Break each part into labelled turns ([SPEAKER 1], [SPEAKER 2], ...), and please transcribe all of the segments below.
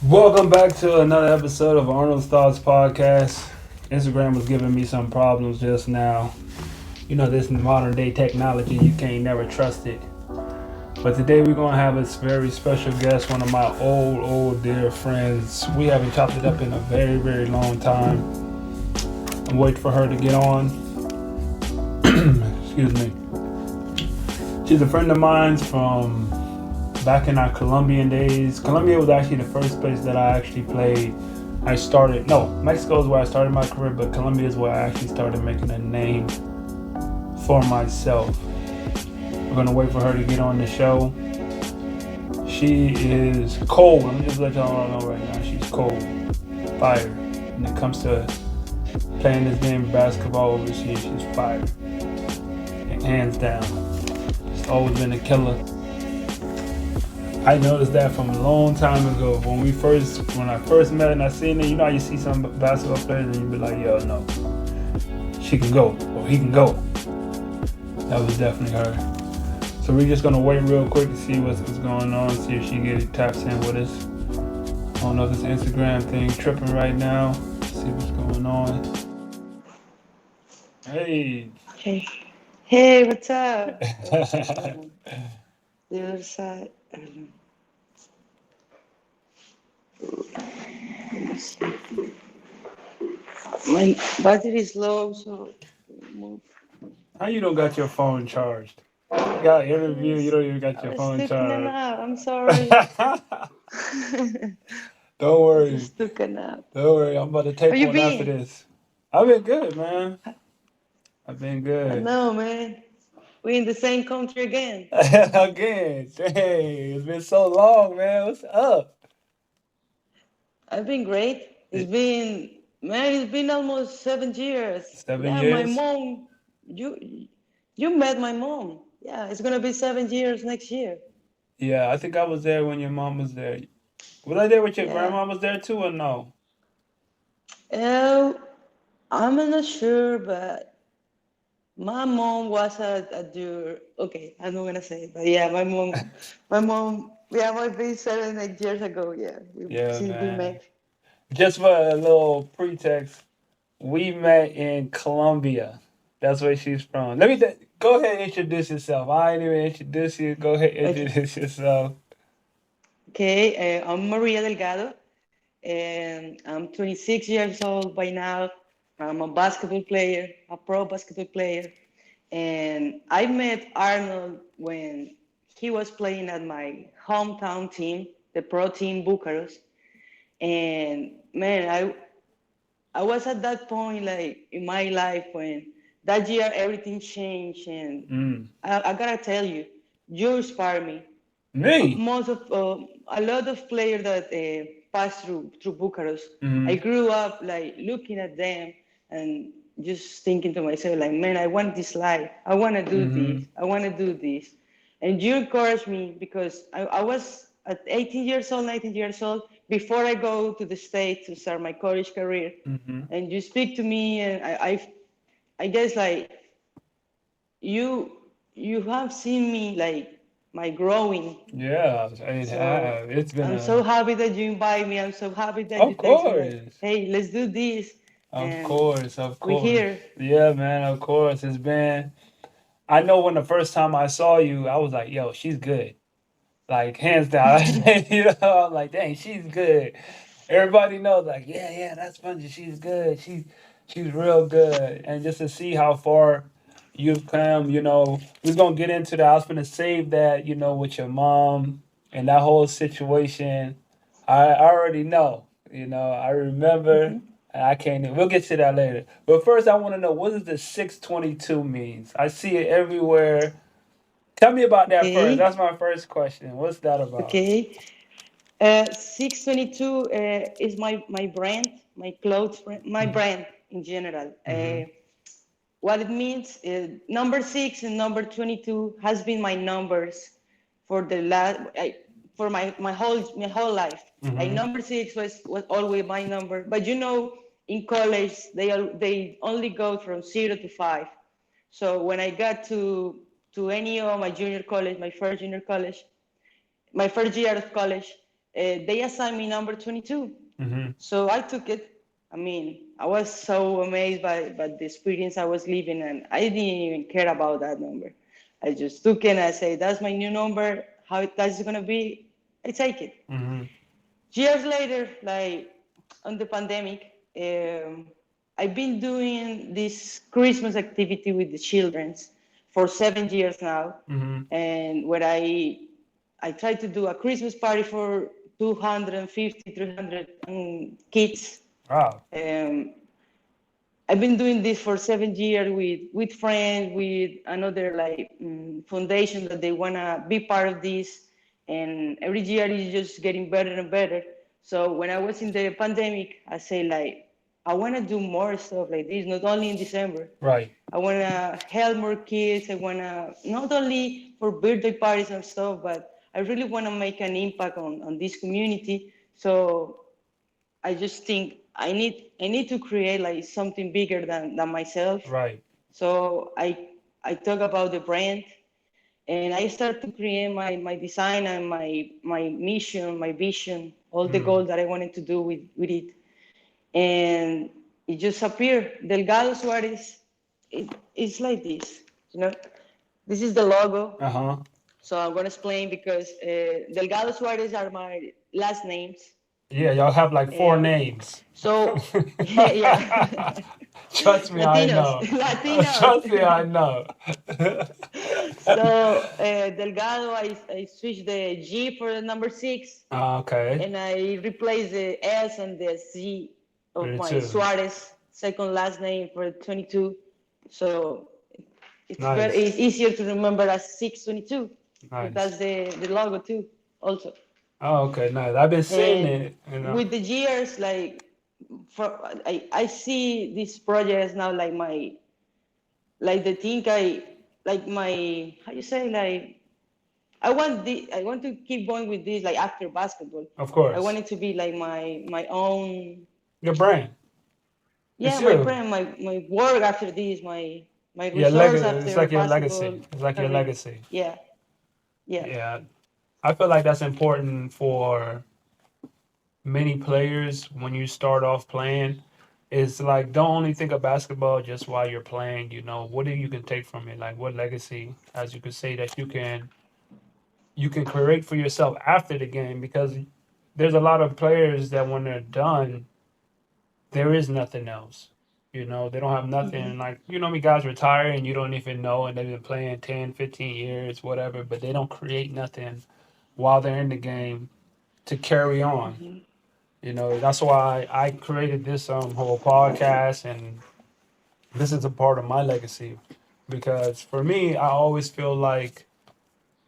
[SPEAKER 1] Welcome back to another episode of Arnold's Thoughts podcast. Instagram was giving me some problems just now. You know, this modern day technology, you can't never trust it. But today we're going to have a very special guest, one of my old dear friends. We haven't chopped it up in a very long time. I'm waiting for her to get on. Excuse me. She's a friend of mine from back in our Colombian days. Colombia was actually the first place that I actually played. Mexico is where I started my career, but Colombia is where I actually started making a name for myself. We're gonna wait for her to get on the show. She is cold. Let me just let y'all know right now. She's cold, fire. When it comes to playing this game of basketball overseas, she's fire, and hands down. She's always been a killer. I noticed that from a long time ago when I first met and I seen it. You know how you see some basketball players and you be like, yo, no, she can go or he can go. That was definitely her. So we're just gonna wait real quick to see what's going on, see if she taps in with us. I don't know if this Instagram thing tripping right now. See what's going on. Hey.
[SPEAKER 2] Hey, hey, what's up? The other side. I don't know. Let me see. My battery is low, so move.
[SPEAKER 1] How you don't got your phone charged? You got
[SPEAKER 2] I
[SPEAKER 1] interview, you
[SPEAKER 2] was,
[SPEAKER 1] don't even got
[SPEAKER 2] I
[SPEAKER 1] your
[SPEAKER 2] was
[SPEAKER 1] phone
[SPEAKER 2] taking a
[SPEAKER 1] charged.
[SPEAKER 2] nap. I'm sorry. I
[SPEAKER 1] Don't worry.
[SPEAKER 2] just took a nap.
[SPEAKER 1] Don't worry, I'm about to
[SPEAKER 2] How
[SPEAKER 1] take
[SPEAKER 2] you
[SPEAKER 1] one after
[SPEAKER 2] been?
[SPEAKER 1] this. I've been good, man. I've been
[SPEAKER 2] I
[SPEAKER 1] good.
[SPEAKER 2] know, man. We in the same country again.
[SPEAKER 1] Again, dang, it's been so long, man. What's up?
[SPEAKER 2] I've been great. It's been almost 7 years.
[SPEAKER 1] 7 years?
[SPEAKER 2] You, you met my mom. Yeah, it's gonna be 7 years next year.
[SPEAKER 1] Yeah, I think I was there when your mom was there. Was I there with your
[SPEAKER 2] Yeah.
[SPEAKER 1] grandma was there too or no?
[SPEAKER 2] Uh, I'm not sure, but my mom was a juror. Okay, I'm not gonna say it, but yeah, yeah, might be 7, 8 years ago. Yeah,
[SPEAKER 1] Yeah,
[SPEAKER 2] since we
[SPEAKER 1] man.
[SPEAKER 2] met.
[SPEAKER 1] Just for a little pretext, we met in Colombia. That's where she's from. Go ahead and introduce yourself. I ain't even introduce you. Go ahead and
[SPEAKER 2] Okay,
[SPEAKER 1] introduce yourself.
[SPEAKER 2] okay. I'm Maria Delgado, and I'm 26 years old by now. I'm a basketball player, a pro basketball player, and I met Arnold when he was playing at my hometown team, the pro team Bucharest. And man, I was at that point like in my life when that year everything changed, and
[SPEAKER 1] Mm.
[SPEAKER 2] I gotta tell you, you inspire me.
[SPEAKER 1] Me?
[SPEAKER 2] Most of a lot of players that passed through Bucharest, I
[SPEAKER 1] Mm-hmm.
[SPEAKER 2] grew up like looking at them and just thinking to myself like, man, I want this life. I want to do
[SPEAKER 1] Mm-hmm.
[SPEAKER 2] this. I want to do this. And you encouraged me because I was at 18 years old, 19 years old before I go to the States to start my college career.
[SPEAKER 1] Mm-hmm.
[SPEAKER 2] And you speak to me, and I guess like you you have seen me like my growing.
[SPEAKER 1] Yeah, it
[SPEAKER 2] So
[SPEAKER 1] have. It's been
[SPEAKER 2] I'm so
[SPEAKER 1] a.
[SPEAKER 2] happy that you invite me. I'm so happy that you
[SPEAKER 1] Of
[SPEAKER 2] text me like,
[SPEAKER 1] course.
[SPEAKER 2] hey, let's do this.
[SPEAKER 1] Of
[SPEAKER 2] And
[SPEAKER 1] course. Of
[SPEAKER 2] we're
[SPEAKER 1] course.
[SPEAKER 2] here.
[SPEAKER 1] Yeah, man. Of course. It's been. I know when the first time I saw you, I was like, "Yo, she's good." Like hands down. You know, I'm like, "Dang, she's good." Everybody knows, like, yeah, that's funny. She's good. She's real good. And just to see how far you've come, we're gonna get into that. I was gonna save that, with your mom and that whole situation. I already know. I remember,
[SPEAKER 2] Mhm.
[SPEAKER 1] and I can't. We'll get to that later. But first, I want to know what does the 622 means. I see it everywhere. Tell me about that first.
[SPEAKER 2] Okay.
[SPEAKER 1] That's my first question. What's that about?
[SPEAKER 2] Okay. 622 is my brand, my clothes brand, my brand in general.
[SPEAKER 1] Mm-hmm.
[SPEAKER 2] What it means is number 6 and number 22 has been my numbers for the last for my whole life. Like
[SPEAKER 1] Mm-hmm.
[SPEAKER 2] number 6 was always my number, but in college they only go from 0 to 5. So when I got to NEO, my first junior college, my first year of college, they assigned me number 22.
[SPEAKER 1] Mm-hmm.
[SPEAKER 2] So I took it. I mean, I was so amazed by the experience I was living, and I didn't even care about that number. I just took it and I say, that's my new number. How that's gonna be, I take it.
[SPEAKER 1] Mm-hmm.
[SPEAKER 2] Years later, like on the pandemic, I've been doing this Christmas activity with the childrens for 7 years now,
[SPEAKER 1] Mm-hmm.
[SPEAKER 2] and where I try to do a Christmas party for 250, 300 kids.
[SPEAKER 1] Wow.
[SPEAKER 2] Um, I've been doing this for 7 years with friends, with another like foundation that they wanna be part of this, and every year is just getting better and better. So when I was in the pandemic, I say like I wanna do more stuff like this, not only in December.
[SPEAKER 1] Right.
[SPEAKER 2] I wanna help more kids. I wanna not only for birthday parties and stuff, but I really wanna make an impact on this community. So I just think I need to create like something bigger than myself.
[SPEAKER 1] Right.
[SPEAKER 2] So I talk about the brand, and I start to create my design and my mission, my vision, all the
[SPEAKER 1] Mm.
[SPEAKER 2] goals that I wanted to do with it. And it just appeared. Delgado Suarez, it's like this, you know. This is the logo.
[SPEAKER 1] Uh-huh.
[SPEAKER 2] So I'm gonna explain because Delgado Suarez are my last names.
[SPEAKER 1] Yeah, y'all have like four
[SPEAKER 2] Um,
[SPEAKER 1] names.
[SPEAKER 2] so yeah,
[SPEAKER 1] Trust me, I
[SPEAKER 2] Latinos,
[SPEAKER 1] know. Trust me,
[SPEAKER 2] Latinos.
[SPEAKER 1] I know.
[SPEAKER 2] So Delgado, I switched the G for the number 6,
[SPEAKER 1] Okay.
[SPEAKER 2] and I replaced the S and the C of
[SPEAKER 1] Me
[SPEAKER 2] my
[SPEAKER 1] too.
[SPEAKER 2] Suarez second last name for 22. So it's
[SPEAKER 1] Nice.
[SPEAKER 2] easier to remember as 622. So
[SPEAKER 1] Nice.
[SPEAKER 2] that's the logo too, also.
[SPEAKER 1] Oh, okay, nice. I've been seeing
[SPEAKER 2] And
[SPEAKER 1] it, you know.
[SPEAKER 2] with the years, like I see these projects now like the thing I like my how you say like I want to keep going with this like after basketball.
[SPEAKER 1] Of
[SPEAKER 2] I want
[SPEAKER 1] course.
[SPEAKER 2] it to be like my own,
[SPEAKER 1] Your brand. It's
[SPEAKER 2] yeah, my
[SPEAKER 1] you.
[SPEAKER 2] brand, my work after this, my
[SPEAKER 1] Your
[SPEAKER 2] results
[SPEAKER 1] legacy. It's
[SPEAKER 2] after
[SPEAKER 1] like your legacy.
[SPEAKER 2] basketball
[SPEAKER 1] It's like your
[SPEAKER 2] career.
[SPEAKER 1] legacy.
[SPEAKER 2] Yeah, yeah.
[SPEAKER 1] Yeah. I feel like that's important for many players when you start off playing. It's like don't only think of basketball just while you're playing, you know, what do you can take from it? Like what legacy, as you could say, that you can create for yourself after the game because there's a lot of players that when they're done, there is nothing else. You know, they don't have
[SPEAKER 2] Hmm.
[SPEAKER 1] nothing. Like, you know, me guys retire and you don't even know, and they've been playing 10, 15 years, whatever, but they don't create nothing while they're in the game to carry on.
[SPEAKER 2] Hmm.
[SPEAKER 1] You know, that's why I created this whole podcast, and this is a part of my legacy because for me, I always feel like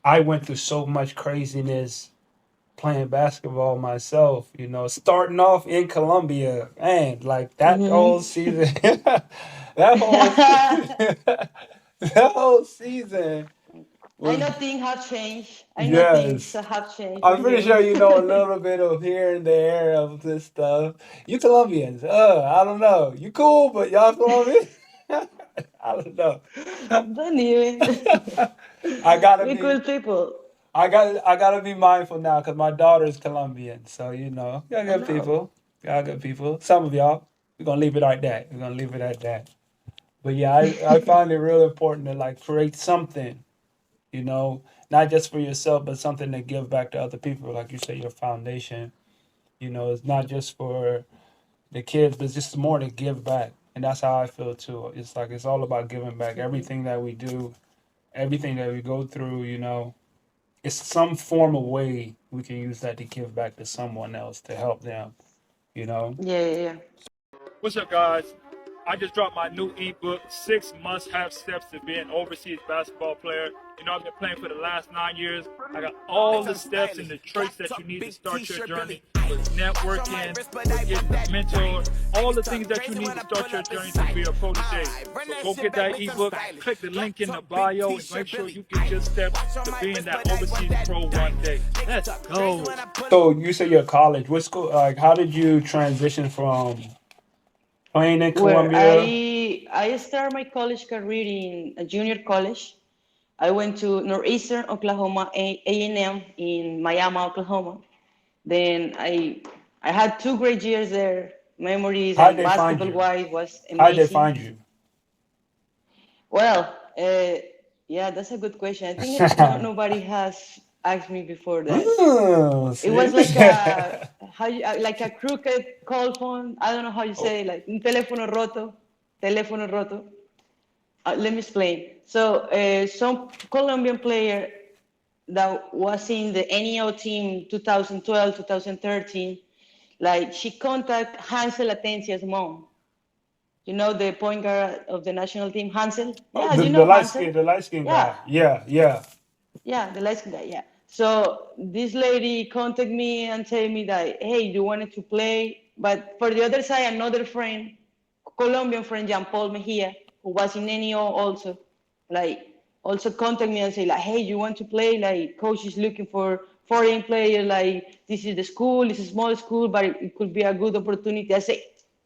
[SPEAKER 1] I went through so much craziness playing basketball myself, you know, starting off in Colombia, man, like that
[SPEAKER 2] Hmm.
[SPEAKER 1] whole season, that whole, that whole season
[SPEAKER 2] I
[SPEAKER 1] was,
[SPEAKER 2] know things have changed. I know things
[SPEAKER 1] yes.
[SPEAKER 2] have changed
[SPEAKER 1] I'm
[SPEAKER 2] for
[SPEAKER 1] pretty
[SPEAKER 2] you.
[SPEAKER 1] sure you know a little bit of here and there of this stuff. You Colombians, I don't know. You cool, but y'all Colombian? I don't know.
[SPEAKER 2] Don't even.
[SPEAKER 1] I gotta
[SPEAKER 2] We
[SPEAKER 1] be
[SPEAKER 2] cool people.
[SPEAKER 1] I gotta be mindful now because my daughter's Colombian. So you know, y'all
[SPEAKER 2] I
[SPEAKER 1] good
[SPEAKER 2] know.
[SPEAKER 1] people. Y'all good people. Some of y'all. We're gonna leave it like that. We're gonna leave it at that. But yeah, I find it real important to like create something, you know, not just for yourself, but something to give back to other people. Like you say, your foundation. You know, it's not just for the kids, but it's just more to give back. And that's how I feel too. It's like it's all about giving back.
[SPEAKER 2] Mhm.
[SPEAKER 1] Everything that we do, everything that we go through, you know, it's some form of way we can use that to give back to someone else to help them, you know?
[SPEAKER 2] Yeah, yeah, yeah.
[SPEAKER 3] What's up, guys? I just dropped my new ebook, 6 Must-Have Steps to Be an Overseas Basketball Player. You know, I've been playing for the last 9 years. I got all the steps and the traits that you need to start your journey with networking, with getting a mentor, all the things that you need to start your journey to be a protege. So go get that ebook, click the link in the bio, and make sure you get your steps to being that overseas pro one day. Let's go.
[SPEAKER 1] So you say you're college. What school, like, how did you transition from playing in
[SPEAKER 2] Where
[SPEAKER 1] Colombia?
[SPEAKER 2] I started my college career in a junior college. I went to Northeastern Oklahoma A&M in Miami, Oklahoma. Then I had 2 great years there. Memories
[SPEAKER 1] How'd
[SPEAKER 2] and
[SPEAKER 1] they find
[SPEAKER 2] basketball
[SPEAKER 1] you?
[SPEAKER 2] wise was
[SPEAKER 1] How'd they
[SPEAKER 2] amazing.
[SPEAKER 1] find you?
[SPEAKER 2] Well, yeah, that's a good question. I think nobody has asked me before that.
[SPEAKER 1] Oh,
[SPEAKER 2] It was
[SPEAKER 1] see?
[SPEAKER 2] like a like a crooked call phone. I don't know how you
[SPEAKER 1] Oh,
[SPEAKER 2] say it, like un teléfono roto. Let me explain. So some Colombian player that was in the NEO team 2012, 2013, like she contacted Hansel Atencia's mom. You know the point guard of the national team, Hansel?
[SPEAKER 1] oh,
[SPEAKER 2] Yeah,
[SPEAKER 1] the,
[SPEAKER 2] you
[SPEAKER 1] the
[SPEAKER 2] know
[SPEAKER 1] light
[SPEAKER 2] Hansel?
[SPEAKER 1] skin, the light skin
[SPEAKER 2] Yeah,
[SPEAKER 1] guy. Yeah, yeah.
[SPEAKER 2] yeah, the light skin guy, yeah. So this lady contacted me and told me that, hey, you wanted to play. But for the other side, another friend, Colombian friend, Jean Paul Mejia, who was in NEO also, like, also contact me and say, like, hey, you want to play? Like, coach is looking for foreign player. Like, this is the school, it's a small school, but it could be a good opportunity.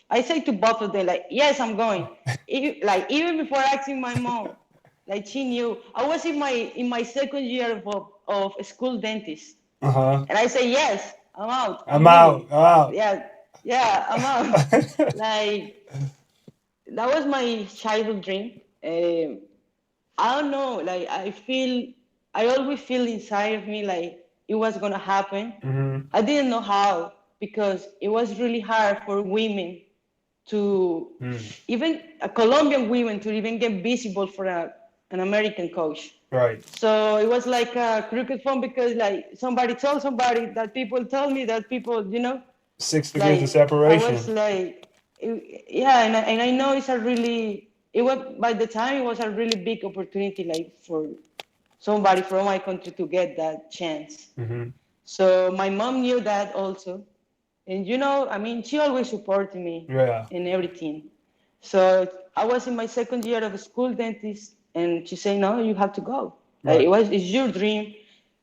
[SPEAKER 2] I say to both of them, like, yes, I'm going. Even before asking my mom, like she knew. I was in my second year of school dentist,
[SPEAKER 1] Uh-huh.
[SPEAKER 2] and I say yes, I'm out,
[SPEAKER 1] I'm
[SPEAKER 2] I'm
[SPEAKER 1] out.
[SPEAKER 2] leaving.
[SPEAKER 1] I'm out.
[SPEAKER 2] Yeah, yeah, I'm out. Like that was my childhood dream. I don't know. Like I always feel inside of me like it was gonna happen.
[SPEAKER 1] Hmm.
[SPEAKER 2] I didn't know how because it was really hard for women to
[SPEAKER 1] Mm.
[SPEAKER 2] even a Colombian women to even get visible for an American coach.
[SPEAKER 1] Right.
[SPEAKER 2] So it was like a crooked phone because like somebody told somebody that people told me that people,
[SPEAKER 1] 6 degrees of
[SPEAKER 2] like I was
[SPEAKER 1] separation.
[SPEAKER 2] like, yeah, and I know it's a really, it was by the time it was a really big opportunity like for somebody from my country to get that chance.
[SPEAKER 1] Hmm.
[SPEAKER 2] So my mom knew that also, and I mean, she always supported me
[SPEAKER 1] Yeah.
[SPEAKER 2] in everything. So I was in my second year of school dentist, and she said, "No, you have to go. Like,
[SPEAKER 1] Right.
[SPEAKER 2] it's your dream.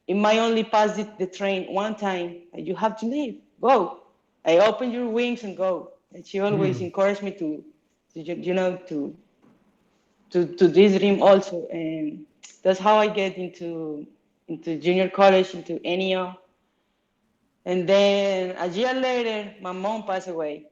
[SPEAKER 2] It might only pass the train one time. You have to leave. Go. I open your wings and go." And she always
[SPEAKER 1] Mm.
[SPEAKER 2] encouraged me to this dream also, and that's how I get into junior college, into NEO. And then a year later, my mom passed away.